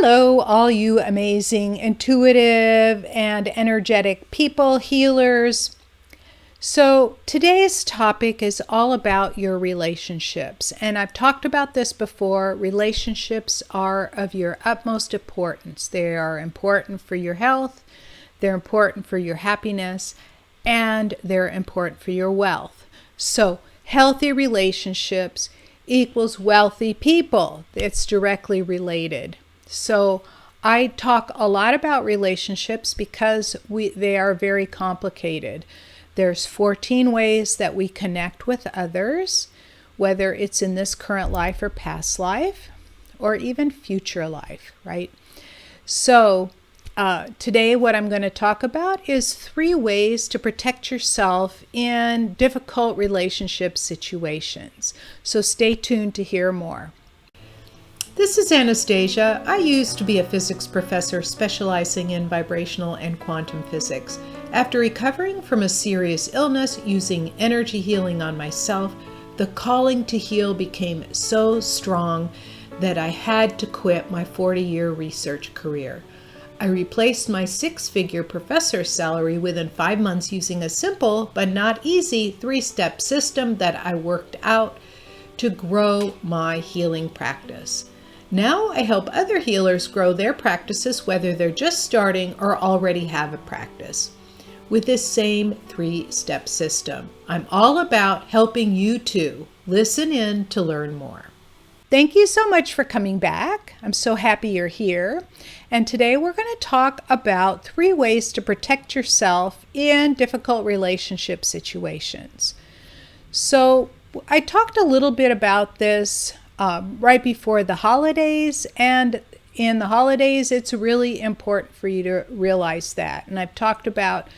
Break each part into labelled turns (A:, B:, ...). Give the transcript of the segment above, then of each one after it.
A: Hello, all you amazing, intuitive, and energetic people, healers. So, today's topic is all about your relationships. And I've talked about this before. Relationships are of your utmost importance. They are important for your health, they're important for your happiness, and they're important for your wealth. So, healthy relationships equals wealthy people. It's directly related. So I talk a lot about relationships because they are very complicated. There's 14 ways that we connect with others, whether it's in this current life or past life, or even future life, right? So today what I'm going to talk about is 3 ways to protect yourself in difficult relationship situations. So stay tuned to hear more. This is Anastasia. I used to be a physics professor specializing in vibrational and quantum physics. After recovering from a serious illness using energy healing on myself, the calling to heal became so strong that I had to quit my 40-year research career. I replaced my 6-figure professor salary within 5 months using a simple but not easy 3-step system that I worked out to grow my healing practice. Now I help other healers grow their practices, whether they're just starting or already have a practice, with this same 3-step system. I'm all about helping you too. Listen in to learn more. Thank you so much for coming back. I'm so happy you're here. And today we're going to talk about 3 ways to protect yourself in difficult relationship situations. So I talked a little bit about this right before the holidays, and in the holidays it's really important for you to realize that. And I've talked about,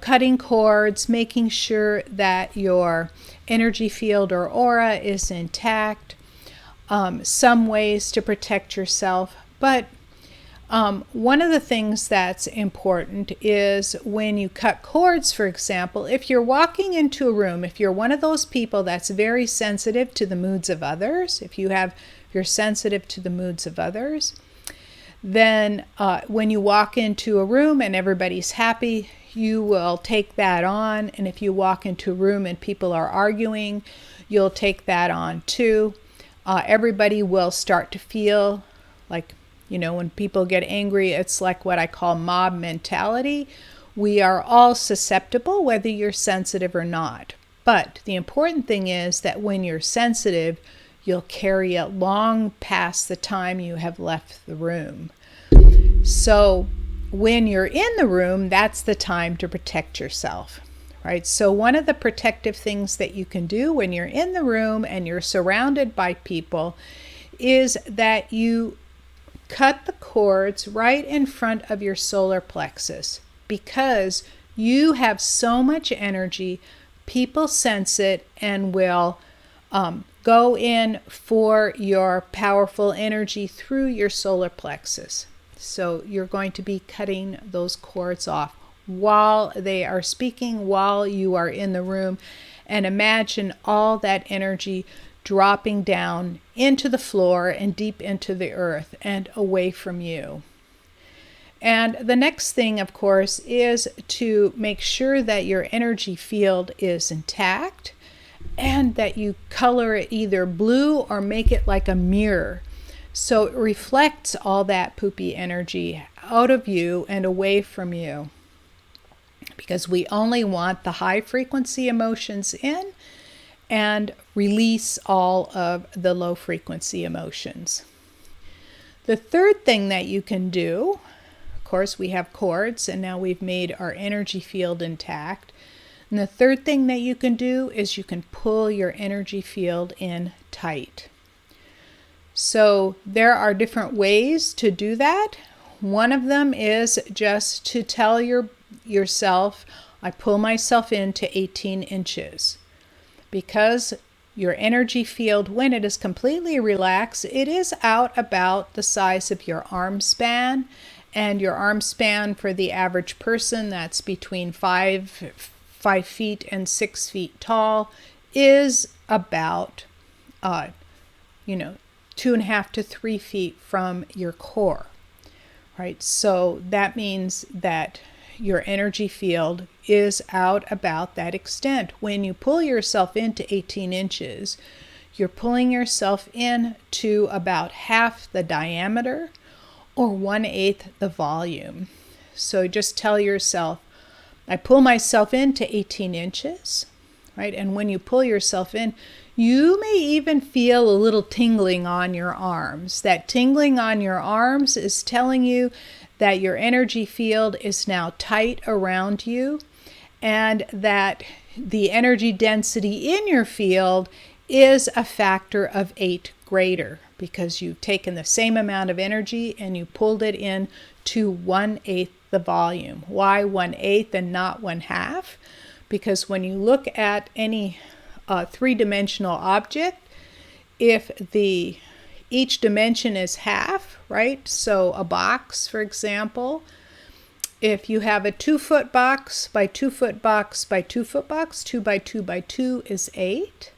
A: cutting cords, making sure that your energy field or aura is intact, some ways to protect yourself. But one of the things that's important is when you cut cords, for example, if you're walking into a room, if you're one of those people that's very sensitive to the moods of others, if you're sensitive to the moods of others, then when you walk into a room and everybody's happy, you will take that on. And if you walk into a room and people are arguing, you'll take that on too. Everybody will start to feel like, when people get angry, it's like what I call mob mentality. We are all susceptible, whether you're sensitive or not. But the important thing is that when you're sensitive, you'll carry it long past the time you have left the room. So when you're in the room, that's the time to protect yourself, right? So one of the protective things that you can do when you're in the room and you're surrounded by people is that you cut the cords right in front of your solar plexus, because you have so much energy, people sense it and will go in for your powerful energy through your solar plexus. So you're going to be cutting those cords off while they are speaking, while you are in the room, and imagine all that energy dropping down into the floor and deep into the earth and away from you. And the next thing, of course, is to make sure that your energy field is intact and that you color it either blue or make it like a mirror, so it reflects all that poopy energy out of you and away from you, because we only want the high frequency emotions in and release all of the low frequency emotions. The third thing that you can do, of course, we have cords and now we've made our energy field intact. And the third thing that you can do is you can pull your energy field in tight. So there are different ways to do that. One of them is just to tell yourself, I pull myself into 18 inches. Because your energy field, when it is completely relaxed, it is out about the size of your arm span. And your arm span for the average person, that's between 5 feet and 6 feet tall, is about 2.5 to 3 feet from your core, right? So that means that your energy field is out about that extent. When you pull yourself into 18 inches, you're pulling yourself in to about half the diameter or 1/8 the volume. So just tell yourself, I pull myself into 18 inches, right? And when you pull yourself in, you may even feel a little tingling on your arms. That tingling on your arms is telling you that your energy field is now tight around you and that the energy density in your field is a factor of 8 greater because you've taken the same amount of energy and you pulled it in to 1/8 the volume. Why 1/8 and not 1/2? Because when you look at any three-dimensional object, if each dimension is half, right? So a box, for example, if you have a 2-foot box by 2-foot box by 2-foot box, 2 by 2 by 2 is 8.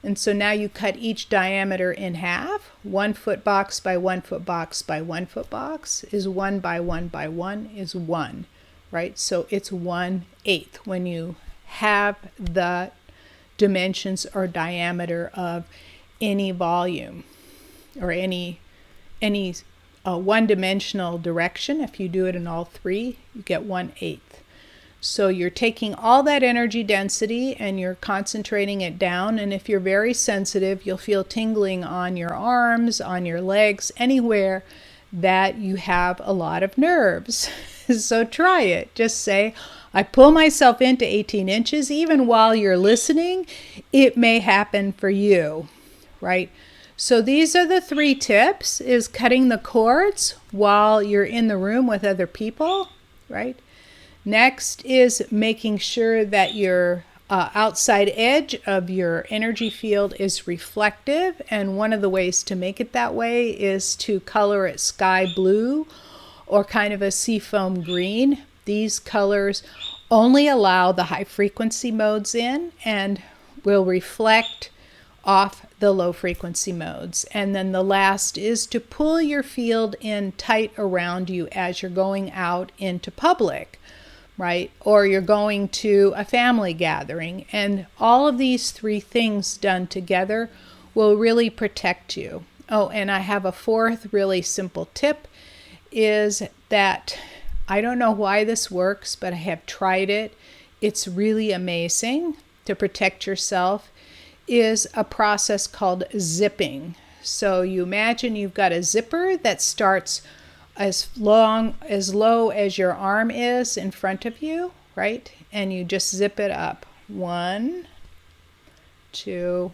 A: And so now you cut each diameter in half. 1-foot box by 1-foot box by 1-foot box is 1 by 1 by 1 is 1, right? So it's 1/8 when you have the dimensions or diameter of any volume or any one-dimensional direction. If you do it in all three, you get 1/8. So you're taking all that energy density and you're concentrating it down. And if you're very sensitive, you'll feel tingling on your arms, on your legs, anywhere that you have a lot of nerves. So try it. Just say, I pull myself into 18 inches. Even while you're listening, it may happen for you, right? So these are the 3 tips, is cutting the cords while you're in the room with other people, right? Next is making sure that your outside edge of your energy field is reflective. And one of the ways to make it that way is to color it sky blue or kind of a seafoam green. These colors only allow the high frequency modes in and will reflect off the low frequency modes. And then the last is to pull your field in tight around you as you're going out into public, right? Or you're going to a family gathering. And all of these 3 things done together will really protect you. Oh, and I have a 4th really simple tip, is that I don't know why this works, but I have tried it. It's really amazing to protect yourself, is a process called zipping. So you imagine you've got a zipper that starts as low as your arm is in front of you, right? And you just zip it up. 1, 2,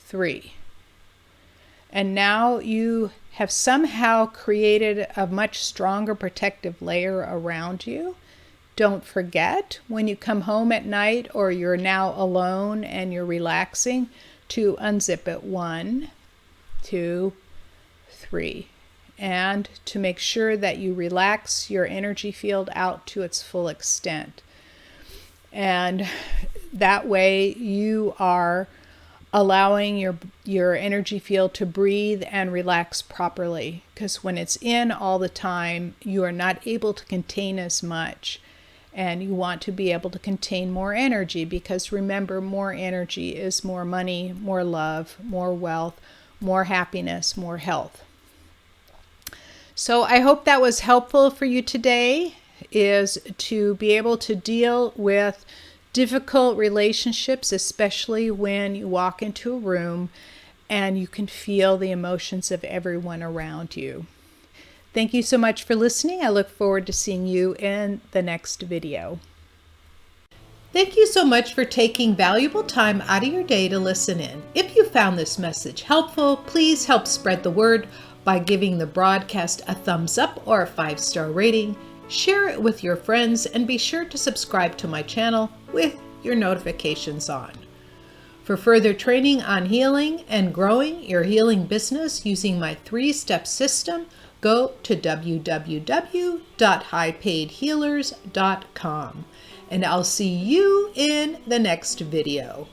A: 3. And now you have somehow created a much stronger protective layer around you. Don't forget, when you come home at night or you're now alone and you're relaxing, to unzip it. 1, 2, 3. And to make sure that you relax your energy field out to its full extent. And that way you are allowing your energy field to breathe and relax properly. Because when it's in all the time, you are not able to contain as much. And you want to be able to contain more energy, because remember, more energy is more money, more love, more wealth, more happiness, more health. So I hope that was helpful for you today, is to be able to deal with difficult relationships, especially when you walk into a room and you can feel the emotions of everyone around you. Thank you so much for listening. I look forward to seeing you in the next video. Thank you so much for taking valuable time out of your day to listen in. If you found this message helpful, please help spread the word by giving the broadcast a thumbs up or a 5-star rating. Share it with your friends and be sure to subscribe to my channel with your notifications on. For further training on healing and growing your healing business using my 3-step system, go to www.highpaidhealers.com, and I'll see you in the next video.